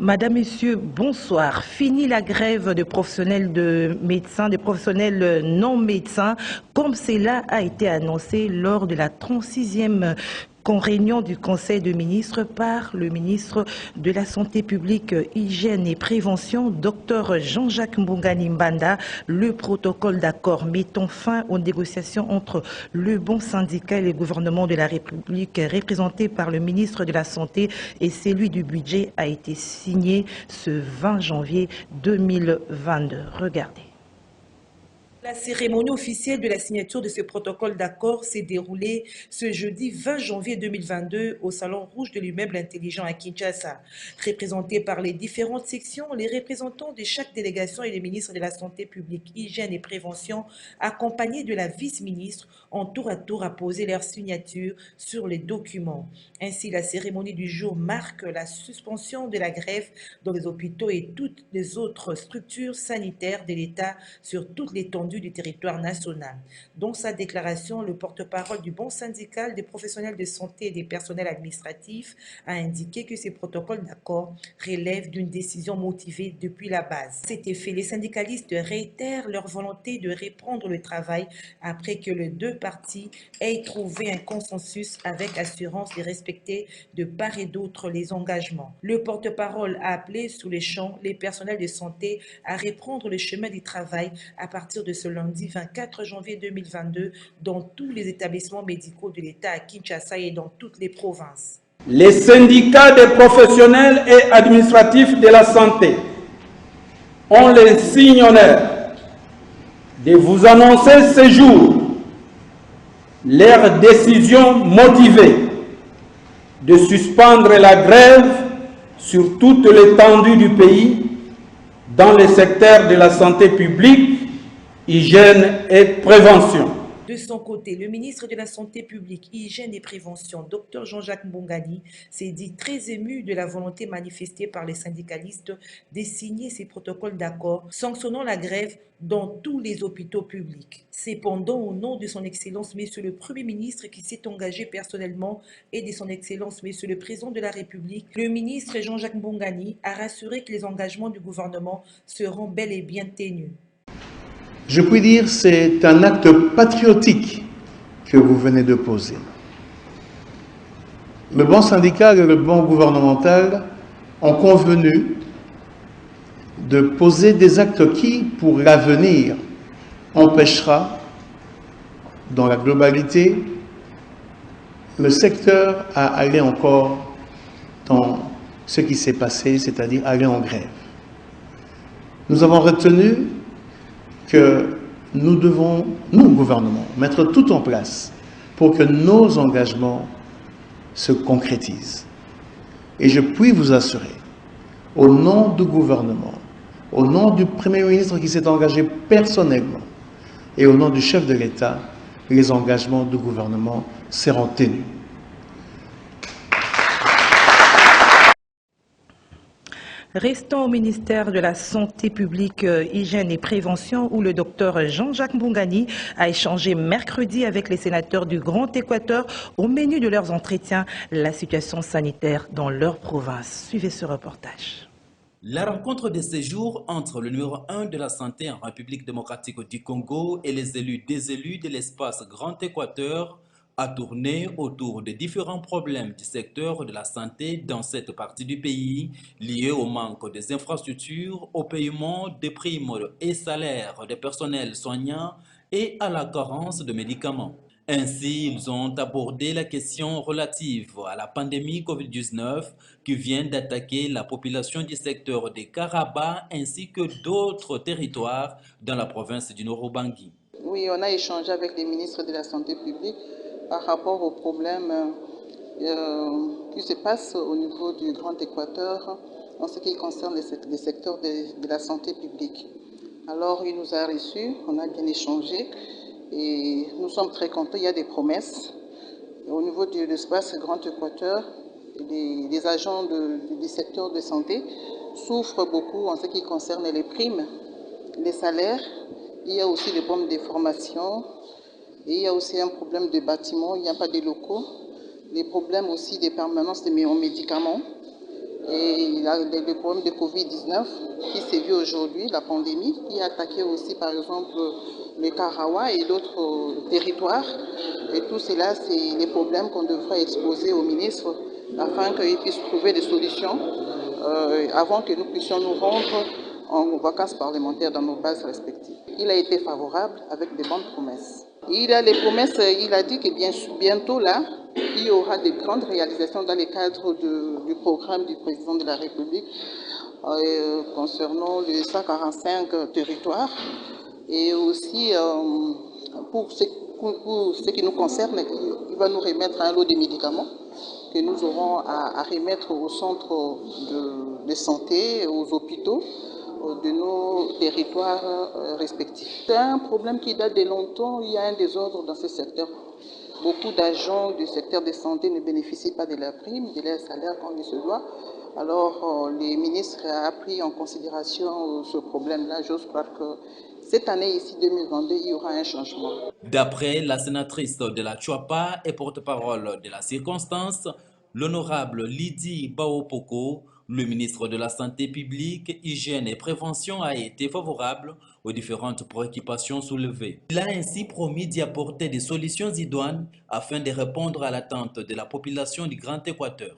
Madame, Messieurs, bonsoir. Fini la grève de professionnels de médecins, de professionnels non médecins, comme cela a été annoncé lors de la 36e réunion du Conseil des ministres par le ministre de la Santé publique, Hygiène et Prévention, Dr Jean-Jacques Mbongani Mbanda. Le protocole d'accord mettant fin aux négociations entre le bon syndicat et le gouvernement de la République, représenté par le ministre de la Santé, et celui du budget a été signé ce 20 janvier 2022. Regardez. La cérémonie officielle de la signature de ce protocole d'accord s'est déroulée ce jeudi 20 janvier 2022 au Salon Rouge de l'immeuble intelligent à Kinshasa. Représentés par les différentes sections, les représentants de chaque délégation et les ministres de la Santé publique, Hygiène et Prévention, accompagnés de la vice-ministre, ont tour à tour apposé leur signature sur les documents. Ainsi, la cérémonie du jour marque la suspension de la grève dans les hôpitaux et toutes les autres structures sanitaires de l'État sur toute l'étendue du territoire national. Dans sa déclaration, le porte-parole du bon syndical des professionnels de santé et des personnels administratifs a indiqué que ces protocoles d'accord relèvent d'une décision motivée depuis la base. À cet effet, les syndicalistes réitèrent leur volonté de reprendre le travail après que les deux parties aient trouvé un consensus avec assurance de respecter de part et d'autre les engagements. Le porte-parole a appelé sous les champs les personnels de santé à reprendre le chemin du travail à partir de ce lundi 24 janvier 2022 dans tous les établissements médicaux de l'État à Kinshasa et dans toutes les provinces. Les syndicats des professionnels et administratifs de la santé ont l'insigne honneur de vous annoncer ce jour leur décision motivée de suspendre la grève sur toute l'étendue du pays dans le secteur de la santé publique, hygiène et prévention. De son côté, le ministre de la Santé publique, Hygiène et Prévention, Dr Jean-Jacques Mbongani, s'est dit très ému de la volonté manifestée par les syndicalistes de signer ces protocoles d'accord sanctionnant la grève dans tous les hôpitaux publics. Cependant, au nom de son Excellence, Monsieur le Premier ministre qui s'est engagé personnellement et de son Excellence, Monsieur le Président de la République, le ministre Jean-Jacques Mbongani a rassuré que les engagements du gouvernement seront bel et bien tenus. Je puis dire que c'est un acte patriotique que vous venez de poser. Le banc syndical et le banc gouvernemental ont convenu de poser des actes qui, pour l'avenir, empêchera, dans la globalité, le secteur à aller encore dans ce qui s'est passé, c'est-à-dire aller en grève. Nous avons retenu que nous devons, nous, gouvernement, mettre tout en place pour que nos engagements se concrétisent. Et je puis vous assurer, au nom du gouvernement, au nom du Premier ministre qui s'est engagé personnellement et au nom du chef de l'État, les engagements du gouvernement seront tenus. Restons au ministère de la Santé publique, Hygiène et Prévention, où le docteur Jean-Jacques Mbongani a échangé mercredi avec les sénateurs du Grand Équateur au menu de leurs entretiens la situation sanitaire dans leur province. Suivez ce reportage. La rencontre de ces jours entre le numéro 1 de la santé en République démocratique du Congo et les élus déselus de l'espace Grand Équateur a tourné autour de différents problèmes du secteur de la santé dans cette partie du pays, liés au manque des infrastructures, au paiement des primes et salaires des personnels soignants et à la carence de médicaments. Ainsi, ils ont abordé la question relative à la pandémie Covid-19 qui vient d'attaquer la population du secteur des Karaba ainsi que d'autres territoires dans la province du Nord-Ubangi. Oui, on a échangé avec les ministres de la Santé publique par rapport aux problèmes qui se passent au niveau du Grand Équateur en ce qui concerne les secteurs de la santé publique. Alors, il nous a reçus, on a bien échangé et nous sommes très contents. Il y a des promesses. Au niveau de l'espace Grand Équateur, les agents du secteur de santé souffrent beaucoup en ce qui concerne les primes, les salaires. Il y a aussi des problèmes de formation. Et il y a aussi un problème de bâtiment, il n'y a pas de locaux. Les problèmes aussi des permanences de médicaments. Et le problème de Covid-19 qui s'est vu aujourd'hui, la pandémie, qui a attaqué aussi par exemple le Karawa et d'autres territoires. Et tout cela, c'est les problèmes qu'on devrait exposer au ministre afin qu'il puisse trouver des solutions avant que nous puissions nous rendre en vacances parlementaires dans nos bases respectives. Il a été favorable avec de bonnes promesses. Il a les promesses, il a dit que bientôt là, il y aura de grandes réalisations dans le cadre du programme du président de la République concernant les 145 territoires. Et aussi, pour ce qui nous concerne, il va nous remettre un lot de médicaments que nous aurons à remettre aux centres de santé, aux hôpitaux de nos territoires respectifs. C'est un problème qui date de longtemps, il y a un désordre dans ce secteur. Beaucoup d'agents du secteur de santé ne bénéficient pas de la prime, de leur salaire comme il se doit. Alors, le ministre a pris en considération ce problème-là. J'ose croire que cette année, ici, 2022, il y aura un changement. D'après la sénatrice de la Tchouapa et porte-parole de la circonstance, l'honorable Lydie Baopoko, le ministre de la Santé publique, Hygiène et Prévention a été favorable aux différentes préoccupations soulevées. Il a ainsi promis d'y apporter des solutions idoines afin de répondre à l'attente de la population du Grand Équateur.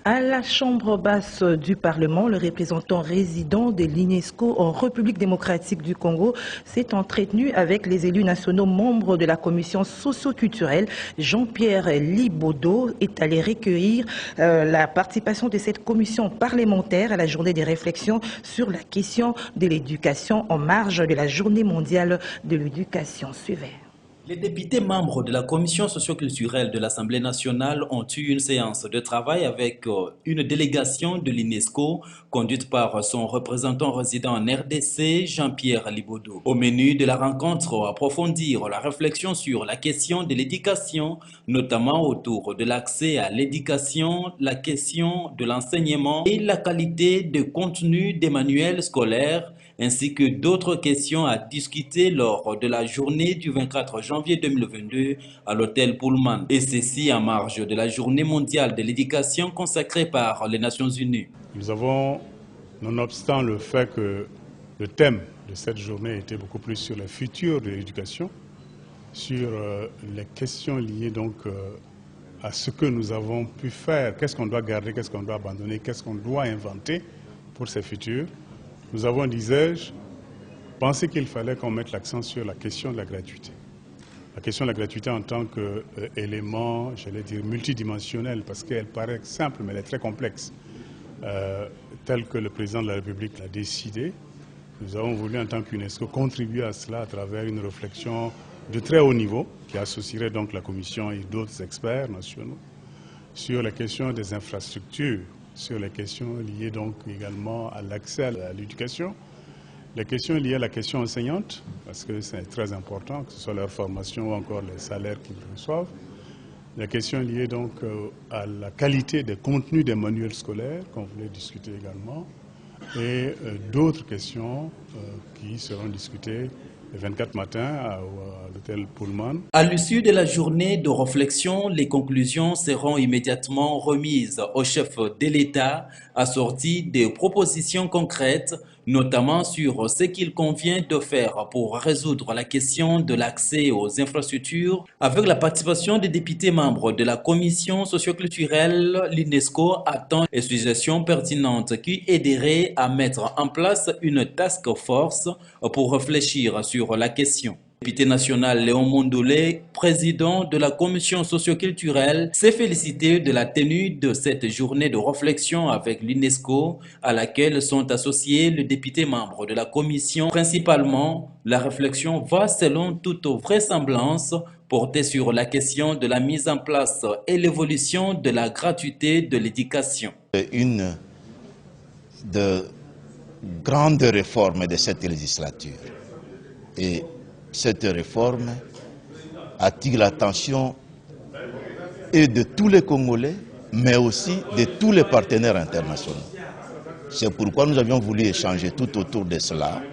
À la Chambre basse du Parlement, le représentant résident de l'UNESCO en République démocratique du Congo s'est entretenu avec les élus nationaux membres de la commission socio-culturelle. Jean-Pierre Libodo est allé recueillir la participation de cette commission parlementaire à la journée des réflexions sur la question de l'éducation en marge de la journée mondiale de l'éducation. Suivez. Les députés membres de la commission socio-culturelle de l'Assemblée nationale ont eu une séance de travail avec une délégation de l'UNESCO conduite par son représentant résident en RDC, Jean-Pierre Libodo. Au menu de la rencontre, approfondir la réflexion sur la question de l'éducation, notamment autour de l'accès à l'éducation, la question de l'enseignement et la qualité de contenu des manuels scolaires, ainsi que d'autres questions à discuter lors de la journée du 24 janvier 2022 à l'hôtel Pullman. Et ceci en marge de la journée mondiale de l'éducation consacrée par les Nations Unies. Nous avons, nonobstant le fait que le thème de cette journée était beaucoup plus sur le futur de l'éducation, sur les questions liées donc à ce que nous avons pu faire, qu'est-ce qu'on doit garder, qu'est-ce qu'on doit abandonner, qu'est-ce qu'on doit inventer pour ces futurs. Nous avons, disais-je, pensé qu'il fallait qu'on mette l'accent sur la question de la gratuité. La question de la gratuité en tant qu'élément, j'allais dire, multidimensionnel, parce qu'elle paraît simple, mais elle est très complexe. Tel que le président de la République l'a décidé, nous avons voulu, en tant qu'UNESCO, contribuer à cela à travers une réflexion de très haut niveau, qui associerait donc la Commission et d'autres experts nationaux, sur la question des infrastructures, sur les questions liées donc également à l'accès à l'éducation, les questions liées à la question enseignante, parce que c'est très important, que ce soit leur formation ou encore les salaires qu'ils reçoivent, les questions liées donc à la qualité des contenus des manuels scolaires, qu'on voulait discuter également, et d'autres questions qui seront discutées le 24 matin à l'hôtel Pullman. À l'issue de la journée de réflexion, les conclusions seront immédiatement remises au chef de l'État, assorties de propositions concrètes, notamment sur ce qu'il convient de faire pour résoudre la question de l'accès aux infrastructures. Avec la participation des députés membres de la commission socio-culturelle, l'UNESCO attend des suggestions pertinentes qui aideraient à mettre en place une task force pour réfléchir sur la question. Le député national Léon Mondolé, président de la commission socio-culturelle, s'est félicité de la tenue de cette journée de réflexion avec l'UNESCO à laquelle sont associés les députés membres de la commission. Principalement, la réflexion va selon toute vraisemblance porter sur la question de la mise en place et l'évolution de la gratuité de l'éducation. Une de grandes réformes de cette législature. Et cette réforme attire l'attention et de tous les Congolais, mais aussi de tous les partenaires internationaux. C'est pourquoi nous avions voulu échanger tout autour de cela.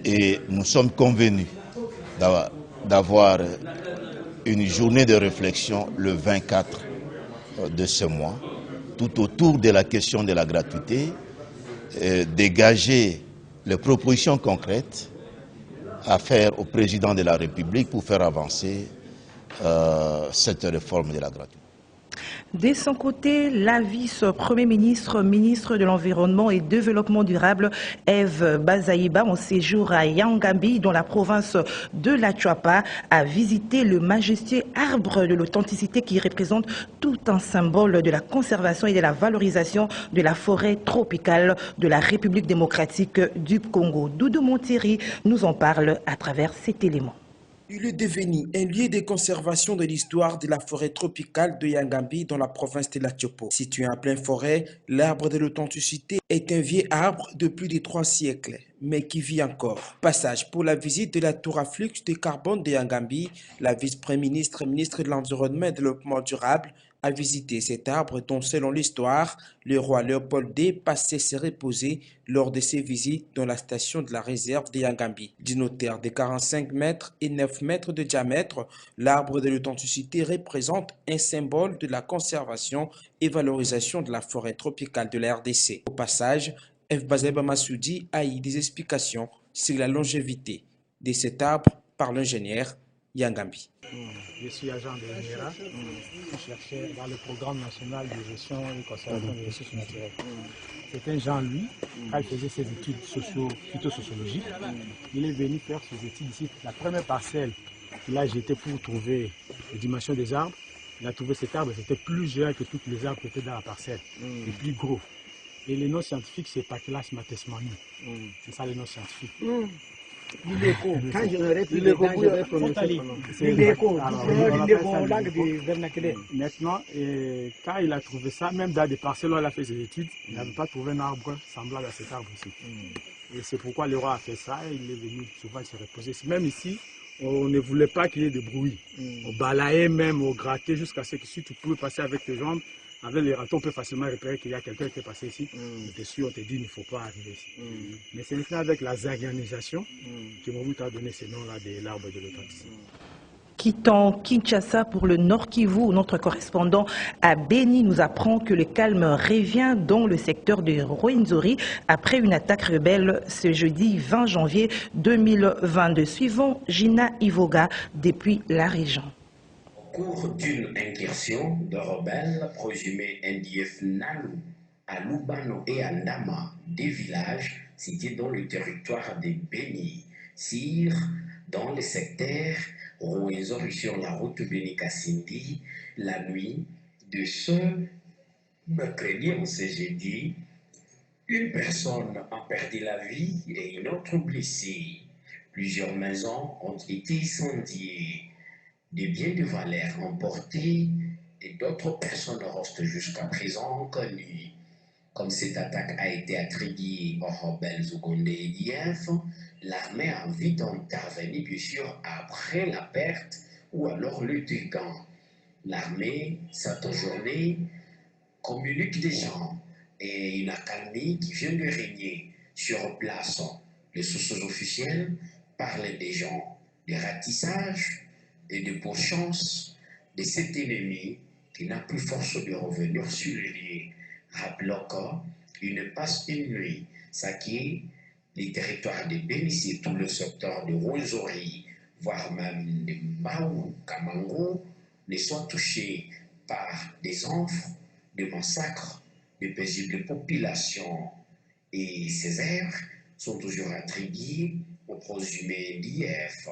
Et nous sommes convenus d'avoir une journée de réflexion le 24 de ce mois, tout autour de la question de la gratuité, dégager les propositions concrètes à faire au président de la République pour faire avancer cette réforme de la gratuité. De son côté, la vice-premier ministre, ministre de l'Environnement et Développement durable, Eve Bazaïba, en séjour à Yangambi, dans la province de la Chuapa, a visité le majestueux arbre de l'authenticité qui représente tout un symbole de la conservation et de la valorisation de la forêt tropicale de la République démocratique du Congo. Doudou Montiri nous en parle à travers cet élément. Il est devenu un lieu de conservation de l'histoire de la forêt tropicale de Yangambi dans la province de la Tchopo. Situé en pleine forêt, l'arbre de l'authenticité est un vieux arbre de plus de 3 siècles, mais qui vit encore. Passage pour la visite de la tour à flux de carbone de Yangambi, la vice-première ministre, ministre de l'Environnement et du Développement durable, a visité cet arbre dont, selon l'histoire, le roi Léopold II passait se reposer lors de ses visites dans la station de la réserve de Yangambi. D'une hauteur de 45 mètres et 9 mètres de diamètre, l'arbre de l'authenticité représente un symbole de la conservation et valorisation de la forêt tropicale de la RDC. Au passage, F. Bazeba Massoudi a eu des explications sur la longévité de cet arbre par l'ingénieur Yangambi. Je suis agent de l'INERA, chercheur dans le programme national de gestion et conservation des ressources naturelles. C'est un Jean-Louis, quand il faisait ses études phytosociologiques, il est venu faire ses études ici. La première parcelle qu'il a jetée pour trouver les dimensions des arbres, il a trouvé cet arbre, c'était plus géant que tous les arbres qui étaient dans la parcelle, et plus gros. Et le nom scientifique, c'est Pachylas matesmani. C'est ça le nom scientifique. Quand je me répète, je vais prononcer langue du vernaculaire. Maintenant, quand il a trouvé ça, même dans des parcelles où il a fait ses études, il n'avait pas trouvé un arbre semblable à cet arbre ici. Et c'est pourquoi le roi a fait ça, et il est venu souvent se reposer. Même ici, on ne voulait pas qu'il y ait de bruit. On balayait même, on grattait jusqu'à ce que si tu pouvais passer avec tes jambes, avec les râteaux, on peut facilement repérer qu'il y a quelqu'un qui est passé ici. Dessus, on te dit qu'il ne faut pas arriver ici. Mais c'est maintenant avec la zaganisation que Mobutu a donné ce nom-là de l'arbre de l'authenticité. Quittant Kinshasa pour le Nord Kivu, notre correspondant à Beni nous apprend que le calme revient dans le secteur de Rwenzori après une attaque rebelle ce jeudi 20 janvier 2022. Suivant Gina Ivoga depuis la région. Au cours d'une incursion de rebelles présumés NDF Nalu à Lubano et à Nama, des villages situés dans le territoire de Beni, Sire, dans le secteur Rwenzori sur la route Beni-Kasindi, la nuit de ce mercredi, on s'est jeudi, une personne a perdu la vie et une autre blessée. Plusieurs maisons ont été incendiées. Des biens de valeur emportés et d'autres personnes restent jusqu'à présent inconnues. Comme cette attaque a été attribuée aux rebelles ougandais et d'IF, l'armée a envie d'intervenir bien sûr après la perte ou alors le dégât. L'armée, cette journée, communique des gens et une accalmie qui vient de régner sur place. Les sources officielles parlent des gens, des ratissages et de pourchance de cet ennemi qui n'a plus force de revenir sur le lieu. Rappelons qu'il ne passe une nuit, saquer les territoires de Bénissi, tout le secteur de Rwenzori, voire même de Mbao, Kamango, ne soient touchés par des enfants, des massacres, de paisibles populations. Et ces erreurs sont toujours attribuées aux présumés d'IF,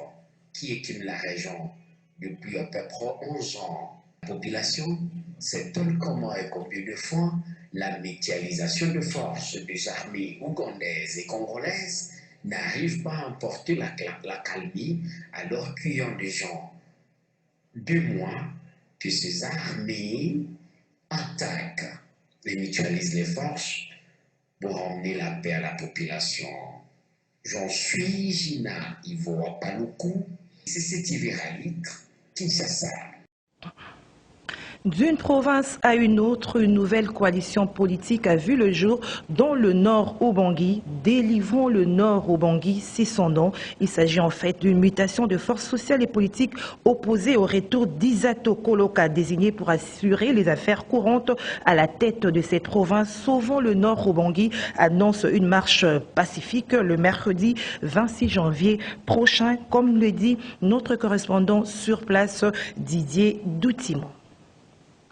qui équipent la région depuis à peu près 11 ans. La population s'étonne comment et combien de fois la médialisation de forces des armées ougandaises et congolaises n'arrive pas à emporter la calmie alors qu'il y a des gens 2 mois que ces armées attaquent et mutualisent les forces pour emmener la paix à la population. J'en suis Gina Ivoa Paloukou, c'est cette Iveralique, Kinshasa. D'une province à une autre, une nouvelle coalition politique a vu le jour dans le Nord Ubangui. Délivrons le Nord Ubangui, c'est son nom. Il s'agit en fait d'une mutation de forces sociales et politiques opposées au retour d'Isato Koloka, désigné pour assurer les affaires courantes à la tête de cette province. Sauvons le Nord Ubangui annonce une marche pacifique le mercredi 26 janvier prochain, comme le dit notre correspondant sur place, Didier Doutimon.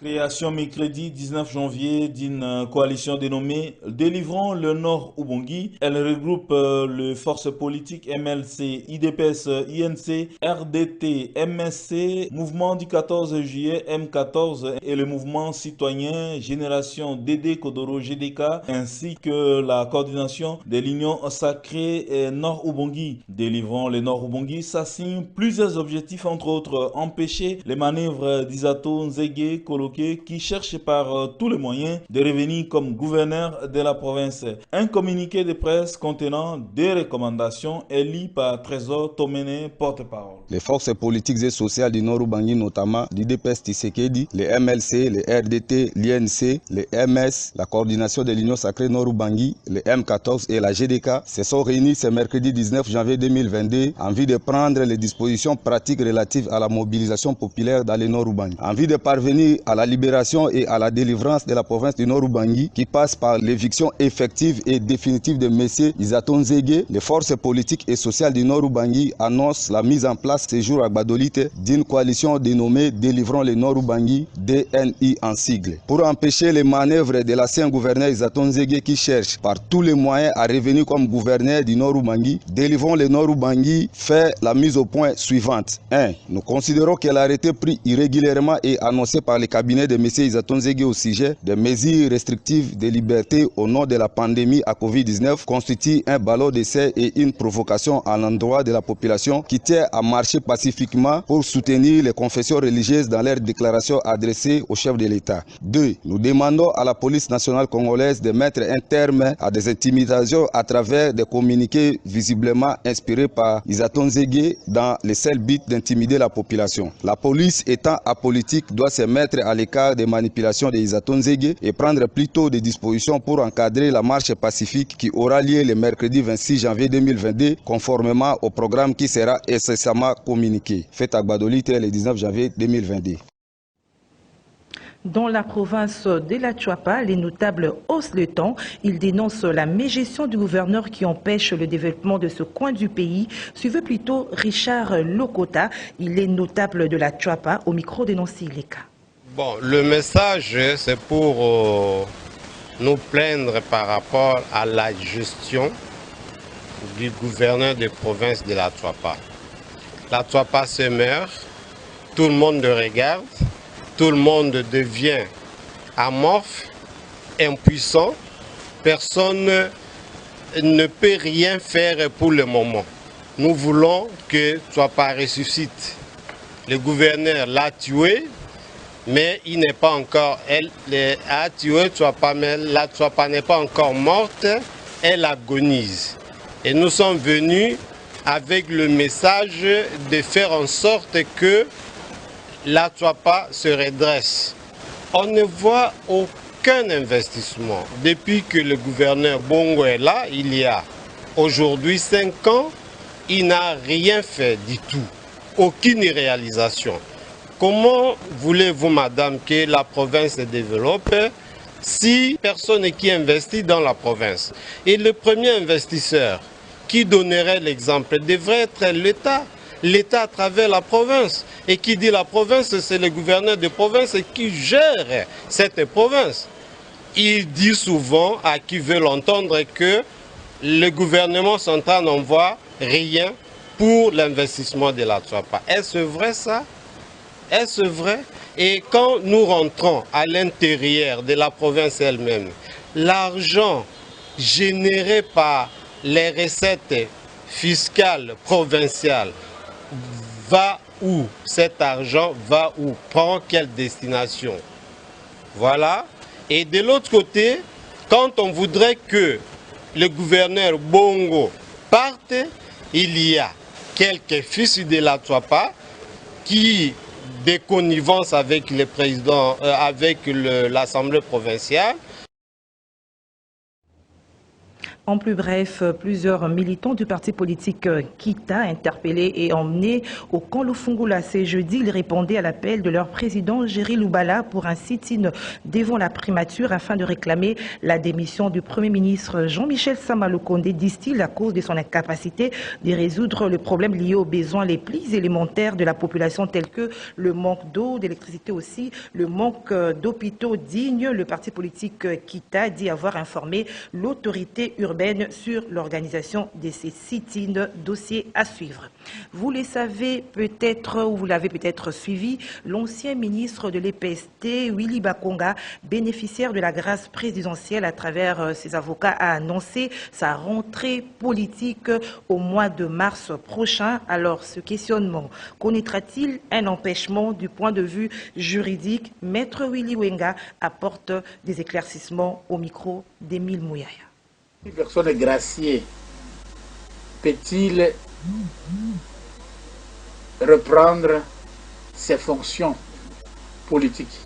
Création mercredi 19 janvier d'une coalition dénommée Délivrons le Nord Ubangui. Elle regroupe les forces politiques MLC, IDPS, INC, RDT, MSC, Mouvement du 14 juillet, M14 et le mouvement citoyen Génération DD Kodoro GDK, ainsi que la coordination de l'Union sacrée Nord Ubangui. Délivrons le Nord Ubangui s'assigne plusieurs objectifs, entre autres empêcher les manœuvres d'Isato Nzege Koloka qui cherche par tous les moyens de revenir comme gouverneur de la province. Un communiqué de presse contenant des recommandations est lu par Trésor Tomene, porte-parole. Les forces politiques et sociales du Nord Ubangui, notamment l'IDPS Tshisekedi, les MLC, les RDT, l'INC, les MS, la coordination de l'Union sacrée Nord Ubangui, les M14 et la GDK, se sont réunis ce mercredi 19 janvier 2022 en vue de prendre les dispositions pratiques relatives à la mobilisation populaire dans le Nord Ubangui. En vue de parvenir à la libération et à la délivrance de la province du Nord Ubangui, qui passe par l'éviction effective et définitive de M. Isato Nzege, les forces politiques et sociales du Nord Ubangui annoncent la mise en place ce jour à Gbadolite d'une coalition dénommée Délivrons le Nord Ubangui, DNI en sigle, pour empêcher les manœuvres de l'ancien gouverneur Isato Nzege qui cherche par tous les moyens à revenir comme gouverneur du Nord Ubangui. Délivrons le Nord Ubangui fait la mise au point suivante. 1. Nous considérons que l'arrêté pris irrégulièrement et annoncé par les cabinets de M. Isato Nzege au sujet des mesures restrictives de liberté au nom de la pandémie à Covid-19 constitue un ballot d'essai et une provocation à l'endroit de la population qui tient à marcher pacifiquement pour soutenir les confessions religieuses dans leurs déclarations adressées au chef de l'État. 2. Nous demandons à la police nationale congolaise de mettre un terme à des intimidations à travers des communiqués visiblement inspirés par Isato Nzege dans le seul but d'intimider la population. La police étant apolitique doit se mettre à l'écart des manipulations de Isato Nzege et prendre plutôt des dispositions pour encadrer la marche pacifique qui aura lieu le mercredi 26 janvier 2022 conformément au programme qui sera incessamment communiqué. Fait à Gbadolite le 19 janvier 2022. Dans la province de la Chuapa, les notables haussent le ton. Ils dénoncent la mégestion du gouverneur qui empêche le développement de ce coin du pays. Suivez plutôt Richard Lokota. Il est notable de la Chuapa au micro de Nancy Leka. Bon, le message, c'est pour nous plaindre par rapport à la gestion du gouverneur de province de la Chuapa. La Chuapa se meurt, tout le monde le regarde, tout le monde devient amorphe, impuissant, personne ne peut rien faire pour le moment. Nous voulons que Chuapa ressuscite. Le gouverneur l'a tué, mais il n'est pas encore, elle a tué Chuapa, mais la Chuapa n'est pas encore morte, elle agonise. Et nous sommes venus avec le message de faire en sorte que la Chuapa se redresse. On ne voit aucun investissement. Depuis que le gouverneur Bongo est là, il y a aujourd'hui 5 ans, il n'a rien fait du tout, aucune réalisation. Comment voulez-vous, madame, que la province se développe si personne qui investit dans la province? Et le premier investisseur qui donnerait l'exemple devrait être l'État. L'État à travers la province. Et qui dit la province, c'est le gouverneur de province qui gère cette province. Il dit souvent à qui veut l'entendre que le gouvernement central n'envoie rien pour l'investissement de la Chuapa. Est-ce vrai ça? Est-ce vrai? Et quand nous rentrons à l'intérieur de la province elle-même, l'argent généré par les recettes fiscales provinciales va où? Cet argent va où? Prend quelle destination? Voilà. Et de l'autre côté, quand on voudrait que le gouverneur Bongo parte, il y a quelques fils de la Chuapa qui des connivences avec les présidents, avec l'Assemblée provinciale. En plus bref, plusieurs militants du parti politique Kita, interpellés et emmenés au camp Lufungula ce jeudi, ils répondaient à l'appel de leur président Géry Loubala pour un sit-in devant la primature afin de réclamer la démission du Premier ministre Jean-Michel Sama-Lukonde, disent-ils, à cause de son incapacité de résoudre le problème lié aux besoins les plus élémentaires de la population tels que le manque d'eau, d'électricité aussi, le manque d'hôpitaux dignes. Le parti politique Kita dit avoir informé l'autorité urbaine sur l'organisation de ces sit-in, dossiers à suivre. Vous le savez peut-être ou vous l'avez peut-être suivi, l'ancien ministre de l'EPST, Willy Bakonga, bénéficiaire de la grâce présidentielle à travers ses avocats, a annoncé sa rentrée politique au mois de mars prochain. Alors, ce questionnement, connaîtra-t-il un empêchement du point de vue juridique? Maître Willy Wenga apporte des éclaircissements au micro d'Émile Mouyaya. Une personne graciée peut-il reprendre ses fonctions politiques,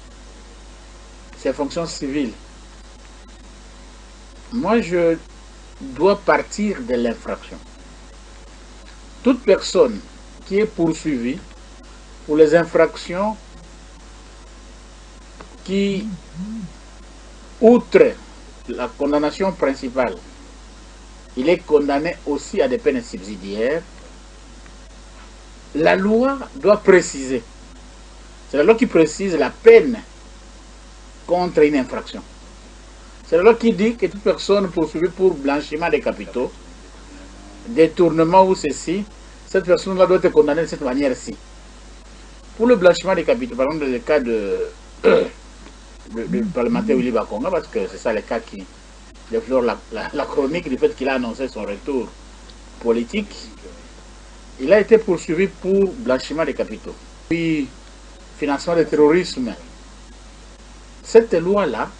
ses fonctions civiles? Moi, je dois partir de l'infraction. Toute personne qui est poursuivie pour les infractions qui, outre la condamnation principale, il est condamné aussi à des peines subsidiaires. La loi doit préciser. C'est la loi qui précise la peine contre une infraction. C'est la loi qui dit que toute personne poursuivie pour blanchiment des capitaux, détournement ou ceci, cette personne-là doit être condamnée de cette manière-ci. Pour le blanchiment des capitaux, par exemple, dans le cas du parlementaire Willy Bakonga, parce que c'est ça le cas qui déflore la chronique du fait qu'il a annoncé son retour politique. Il a été poursuivi pour blanchiment des capitaux, puis financement du terrorisme. Cette loi-là,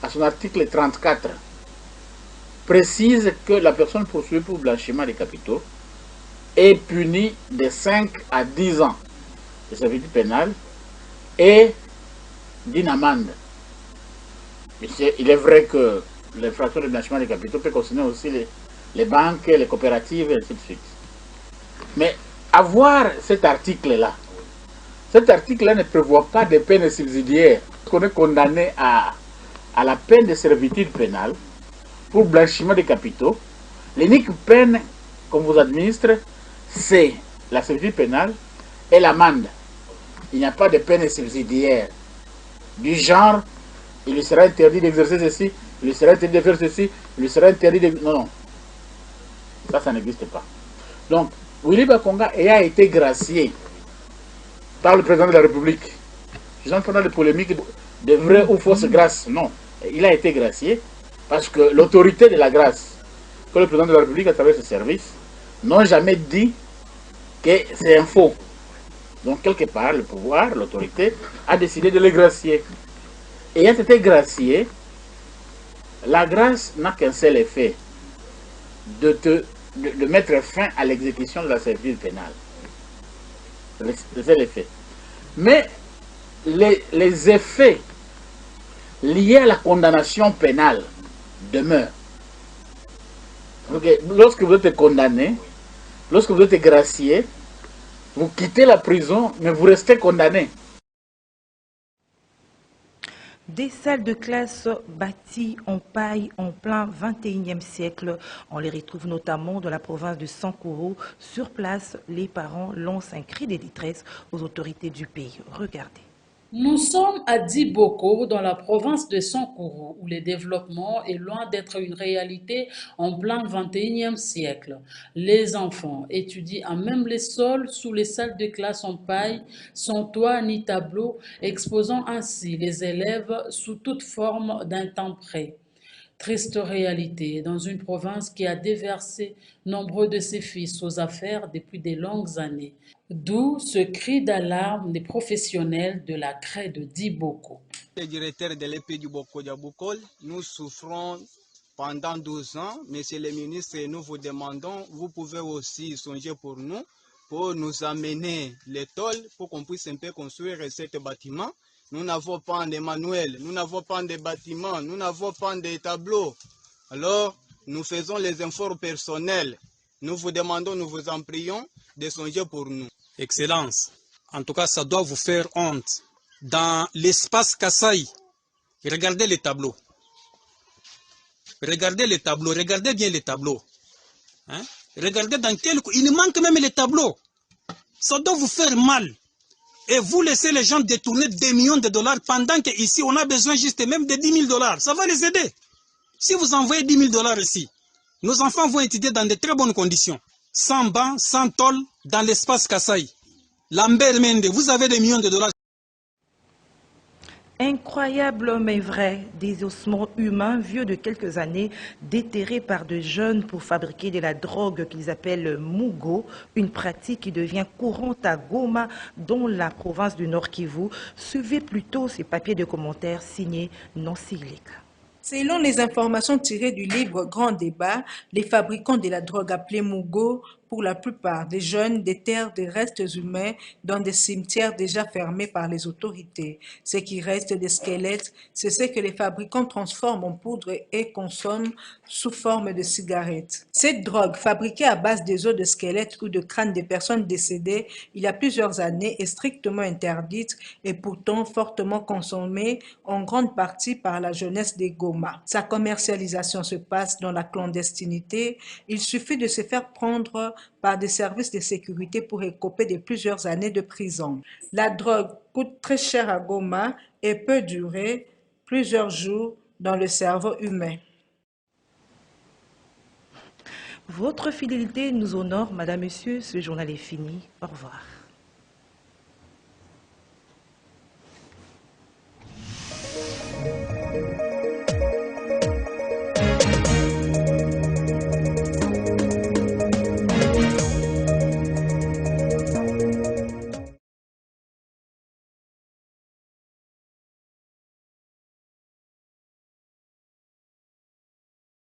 à son article 34, précise que la personne poursuivie pour blanchiment des capitaux est punie de 5 à 10 ans de servitude pénale et d'une amende. Il est vrai que l'infraction de blanchiment des capitaux peut concerner aussi les banques, les coopératives, et ainsi de suite. Mais avoir cet article-là ne prévoit pas de peine subsidiaire. On est condamné à la peine de servitude pénale pour blanchiment des capitaux. L'unique peine qu'on vous administre, c'est la servitude pénale et l'amende. Il n'y a pas de peine subsidiaire du genre, il lui sera interdit d'exercer ceci, il lui sera interdit de faire ceci, il lui sera interdit de... Non. Ça n'existe pas. Donc, Willy Bakonga a été gracié par le président de la République. Je n'entre pas dans les polémiques de vraies ou fausses grâces. Non. Il a été gracié parce que l'autorité de la grâce que le président de la République à travers ses services n'ont jamais dit que c'est un faux. Donc, quelque part, le pouvoir, l'autorité, a décidé de le gracier. Et ayant été gracié, la grâce n'a qu'un seul effet, de mettre fin à l'exécution de la servitude pénale. C'est ça l'effet. Mais les effets liés à la condamnation pénale demeurent. Donc, lorsque vous êtes condamné, lorsque vous êtes gracié, vous quittez la prison, mais vous restez condamné. Des salles de classe bâties en paille en plein 21e siècle. On les retrouve notamment dans la province de Sankuru. Sur place, les parents lancent un cri de détresse aux autorités du pays. Regardez. Nous sommes à Diboko, dans la province de Sankuru, où le développement est loin d'être une réalité en plein 21e siècle. Les enfants étudient à même les sols sous les salles de classe en paille, sans toit ni tableau, exposant ainsi les élèves sous toute forme d'intemprés. Triste réalité dans une province qui a déversé nombreux de ses fils aux affaires depuis de longues années. D'où ce cri d'alarme des professionnels de la craie de Diboko. Le directeur de l'EP du Boko Diaboukol, nous souffrons pendant 12 ans. Monsieur le ministre, nous vous demandons, vous pouvez aussi songer pour nous pour nous amener les tôles pour qu'on puisse un peu construire cet bâtiment. Nous n'avons pas de manuel, nous n'avons pas de bâtiments, nous n'avons pas de tableaux. Alors, nous faisons les efforts personnels. Nous vous demandons, nous vous en prions de songer pour nous. Excellence, en tout cas, ça doit vous faire honte. Dans l'espace Kasaï, regardez les tableaux. Regardez les tableaux, regardez bien les tableaux. Hein? Regardez dans quel... Il manque même les tableaux. Ça doit vous faire mal. Et vous laissez les gens détourner des millions de dollars pendant qu'ici, on a besoin juste même de 10 000 dollars. Ça va les aider. Si vous envoyez 10 000 dollars ici, nos enfants vont étudier dans de très bonnes conditions. Sans banc, sans tôle, dans l'espace Kasaï. Lambert Mende, vous avez des millions de dollars. Incroyable mais vrai, des ossements humains vieux de quelques années, déterrés par de jeunes pour fabriquer de la drogue qu'ils appellent Mugo, une pratique qui devient courante à Goma, dans la province du Nord Kivu. Suivez plutôt ces papiers de commentaires signés Nancy Leka. Selon les informations tirées du livre Grand Débat, les fabricants de la drogue appelée Mugo, pour la plupart des jeunes, déterrent des restes humains dans des cimetières déjà fermés par les autorités. Ce qui reste des squelettes, c'est ce que les fabricants transforment en poudre et consomment sous forme de cigarettes. Cette drogue, fabriquée à base des os de squelettes ou de crânes des personnes décédées il y a plusieurs années, est strictement interdite et pourtant fortement consommée en grande partie par la jeunesse des Goma. Sa commercialisation se passe dans la clandestinité. Il suffit de se faire prendre par des services de sécurité pour écoper de plusieurs années de prison. La drogue coûte très cher à Goma et peut durer plusieurs jours dans le cerveau humain. Votre fidélité nous honore, Madame, Monsieur. Ce journal est fini. Au revoir.